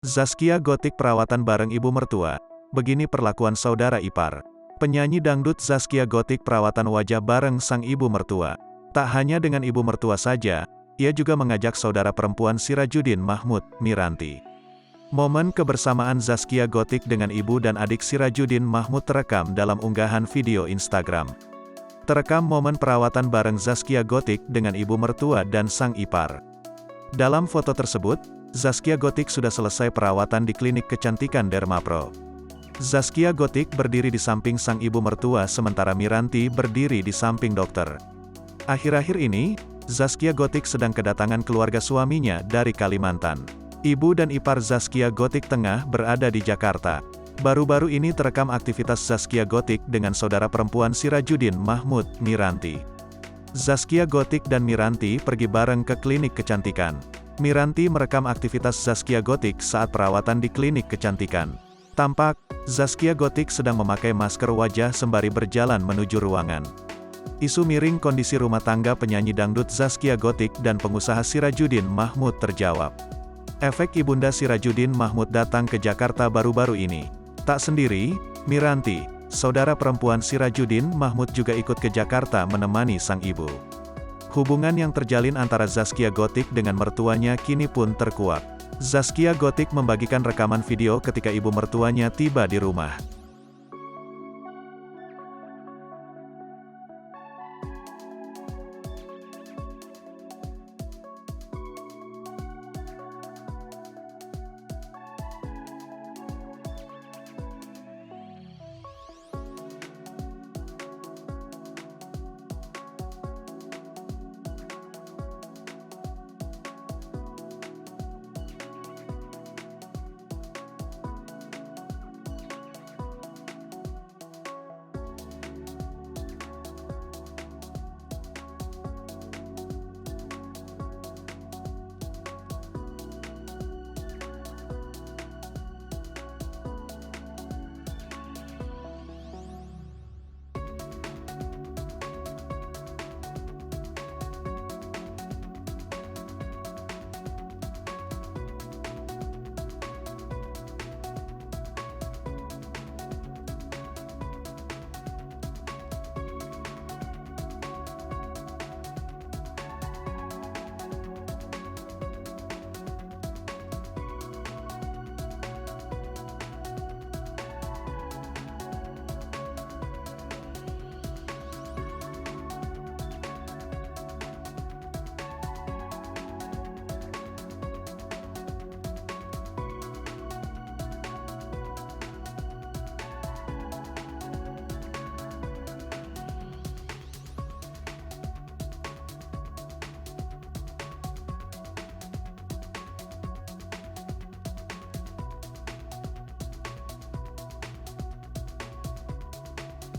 Zaskia Gotik perawatan bareng ibu mertua. Begini perlakuan saudara ipar. Penyanyi dangdut Zaskia Gotik perawatan wajah bareng sang ibu mertua. Tak hanya dengan ibu mertua saja, ia juga mengajak saudara perempuan Sirajuddin Mahmud, Miranti. Momen kebersamaan Zaskia Gotik dengan ibu dan adik Sirajuddin Mahmud terekam dalam unggahan video Instagram. Terekam momen perawatan bareng Zaskia Gotik dengan ibu mertua dan sang ipar. Dalam foto tersebut, Zaskia Gotik sudah selesai perawatan di klinik kecantikan Dermapro. Zaskia Gotik berdiri di samping sang ibu mertua sementara Miranti berdiri di samping dokter. Akhir-akhir ini, Zaskia Gotik sedang kedatangan keluarga suaminya dari Kalimantan. Ibu dan ipar Zaskia Gotik tengah berada di Jakarta. Baru-baru ini terekam aktivitas Zaskia Gotik dengan saudara perempuan Sirajuddin Mahmud, Miranti. Zaskia Gotik dan Miranti pergi bareng ke klinik kecantikan. Miranti merekam aktivitas Zaskia Gotik saat perawatan di klinik kecantikan. Tampak, Zaskia Gotik sedang memakai masker wajah sembari berjalan menuju ruangan. Isu miring kondisi rumah tangga penyanyi dangdut Zaskia Gotik dan pengusaha Sirajuddin Mahmud terjawab. Efek ibunda Sirajuddin Mahmud datang ke Jakarta baru-baru ini. Tak sendiri, Miranti, saudara perempuan Sirajuddin Mahmud juga ikut ke Jakarta menemani sang ibu. Hubungan yang terjalin antara Zaskia Gotik dengan mertuanya kini pun terkuak. Zaskia Gotik membagikan rekaman video ketika ibu mertuanya tiba di rumah.